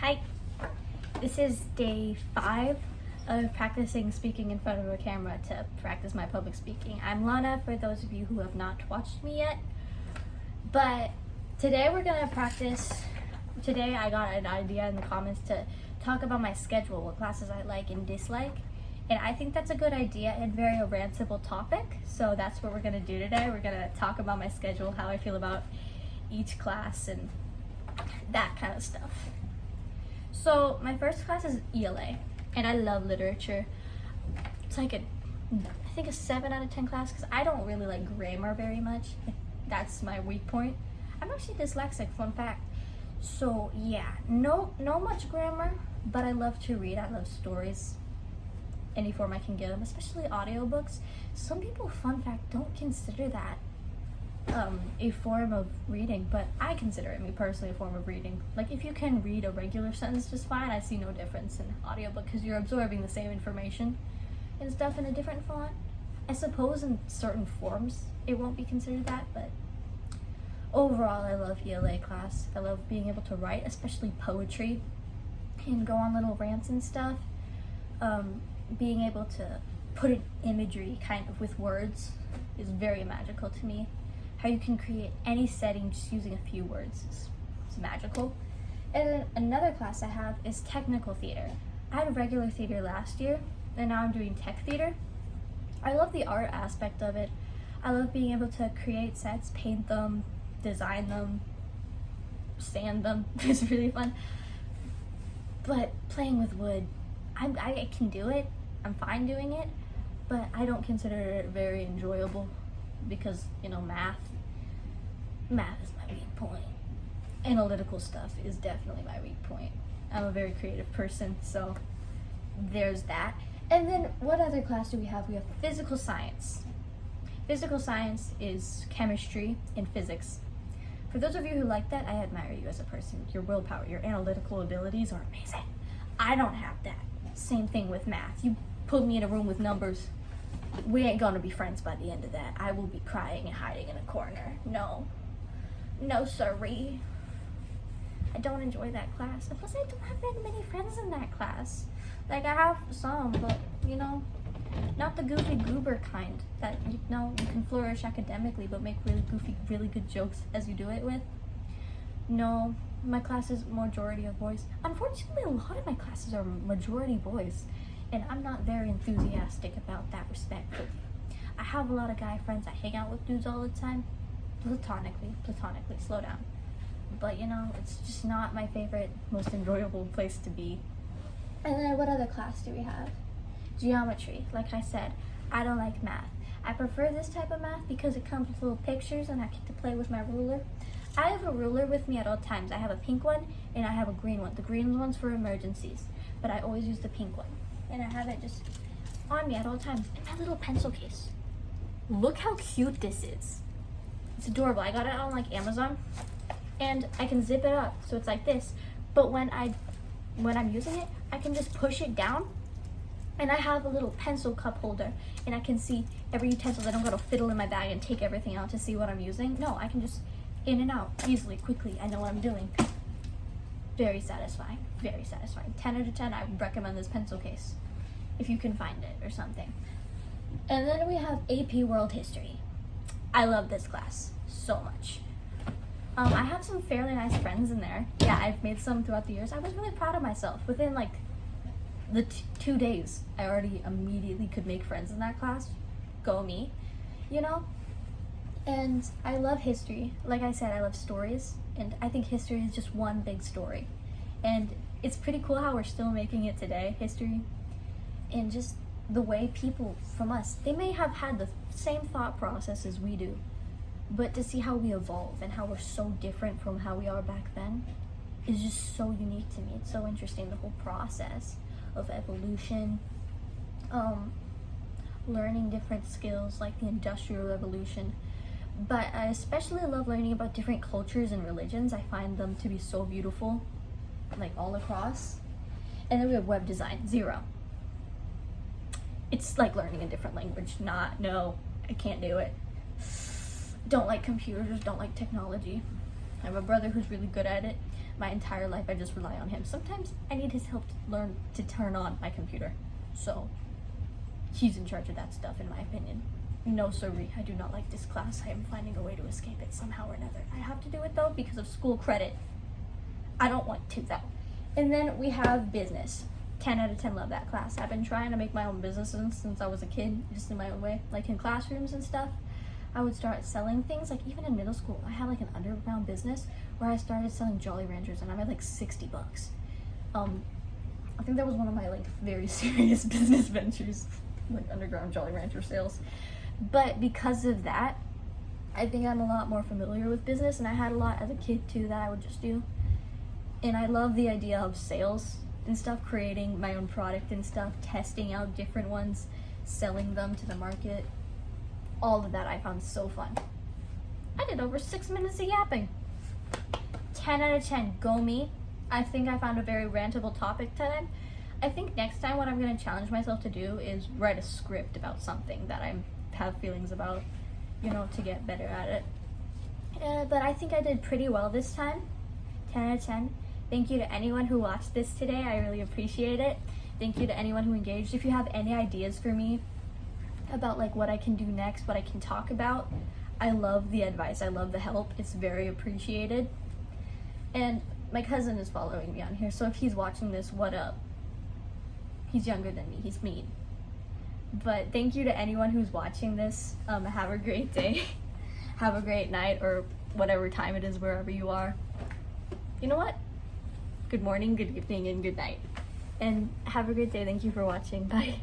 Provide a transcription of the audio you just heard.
Hi, this is day 5 of practicing speaking in front of a camera to practice my public speaking. I'm Lana, for those of you who have not watched me yet. But today we're gonna practice. Today I got an idea in the comments to talk about my schedule, what classes I like and dislike. And I think that's a good idea and very a rantable topic. So that's what we're gonna do today. We're gonna talk about my schedule, how I feel about each class and that kind of stuff. So my first class is ELA, and I love literature. It's like I think a 7 out of 10 class because I don't really like grammar very much. That's my weak point. I'm actually dyslexic, fun fact. So yeah, no much grammar, but I love to read. I love stories, any form I can get them, especially audiobooks. Some people, fun fact, don't consider that a form of reading, but I consider it, me personally, a form of reading. Like, if you can read a regular sentence just fine, I see no difference in audiobook because you're absorbing the same information and stuff in a different font. I suppose in certain forms it won't be considered that, but overall I love ELA class. I love being able to write, especially poetry, and go on little rants and stuff. Being able to put an imagery kind of with words is very magical to me. How you can create any setting just using a few words is magical. And then another class I have is technical theater. I had regular theater last year, and now I'm doing tech theater. I love the art aspect of it. I love being able to create sets, paint them, design them, sand them. It's really fun. But playing with wood, I can do it. I'm fine doing it, but I don't consider it very enjoyable because, math is my weak point. Analytical stuff is definitely my weak point. I'm a very creative person, so there's that. And then what other class do we have? We have physical science. Physical science is chemistry and physics. For those of you who like that, I admire you as a person. Your willpower, your analytical abilities are amazing. I don't have that. Same thing with math. You put me in a room with numbers, we ain't gonna be friends by the end of that. I will be crying and hiding in a corner. No sirree. I don't enjoy that class. And plus I don't have that many friends in that class. Like, I have some, but not the goofy goober kind that you can flourish academically but make really goofy, really good jokes as you do it with. No, my class is majority of boys. Unfortunately, a lot of my classes are majority boys, and I'm not very enthusiastic about that respectfully. I have a lot of guy friends. I hang out with dudes all the time. Platonically, slow down. But it's just not my favorite, most enjoyable place to be. And then what other class do we have? Geometry. Like I said, I don't like math. I prefer this type of math because it comes with little pictures and I get to play with my ruler. I have a ruler with me at all times. I have a pink one and I have a green one. The green one's for emergencies, but I always use the pink one. And I have it just on me at all times. And my little pencil case. Look how cute this is. It's adorable. I got it on like Amazon, and I can zip it up so it's like this. But when I'm using it, I can just push it down, and I have a little pencil cup holder, and I can see every utensil. I don't gotta fiddle in my bag and take everything out to see what I'm using. No, I can just in and out easily, quickly. I know what I'm doing. Very satisfying. Very satisfying. 10 out of 10. I would recommend this pencil case if you can find it or something. And then we have AP World History. I love this class so much. I have some fairly nice friends in there. Yeah, I've made some throughout the years. I was really proud of myself. Within like the 2 days, I already immediately could make friends in that class. Go me, And I love history. Like I said, I love stories, and I think history is just one big story. And it's pretty cool how we're still making it today, history. And just the way people from us, they may have had the same thought process as we do, but to see how we evolve and how we're so different from how we are back then is just so unique to me. It's so interesting, the whole process of evolution, learning different skills like the Industrial Revolution. But I especially love learning about different cultures and religions. I find them to be so beautiful, like all across. And then we have web design, 0. It's like learning a different language. No, I can't do it. Don't like computers, don't like technology. I have a brother who's really good at it, my entire life I just rely on him. Sometimes I need his help to learn to turn on my computer. So he's in charge of that stuff, in my opinion. No, sorry, I do not like this class. I am finding a way to escape it somehow or another. I have to do it though because of school credit. I don't want to though. And then we have business. 10 out of 10 love that class. I've been trying to make my own businesses since I was a kid, just in my own way. Like in classrooms and stuff, I would start selling things. Like even in middle school, I had like an underground business where I started selling Jolly Ranchers and I made like $60. I think that was one of my like very serious business ventures, like underground Jolly Rancher sales. But because of that, I think I'm a lot more familiar with business, and I had a lot as a kid too that I would just do. And I love the idea of sales and stuff, creating my own product and stuff, testing out different ones, selling them to the market. All of that I found so fun. I did over 6 minutes of yapping. 10 out of 10, go me. I think I found a very rantable topic today. I think next time what I'm going to challenge myself to do is write a script about something that I have feelings about, you know, to get better at it. But I think I did pretty well this time. 10 out of 10. Thank you to anyone who watched this today. I really appreciate it. Thank you to anyone who engaged. If you have any ideas for me about like what I can do next, what I can talk about, I love the advice. I love the help. It's very appreciated. And my cousin is following me on here, so if he's watching this, what up? He's younger than me. He's mean. But thank you to anyone who's watching this. Have a great day. Have a great night, or whatever time it is wherever you are. You know what? Good morning, good evening, and good night. And have a great day. Thank you for watching. Bye.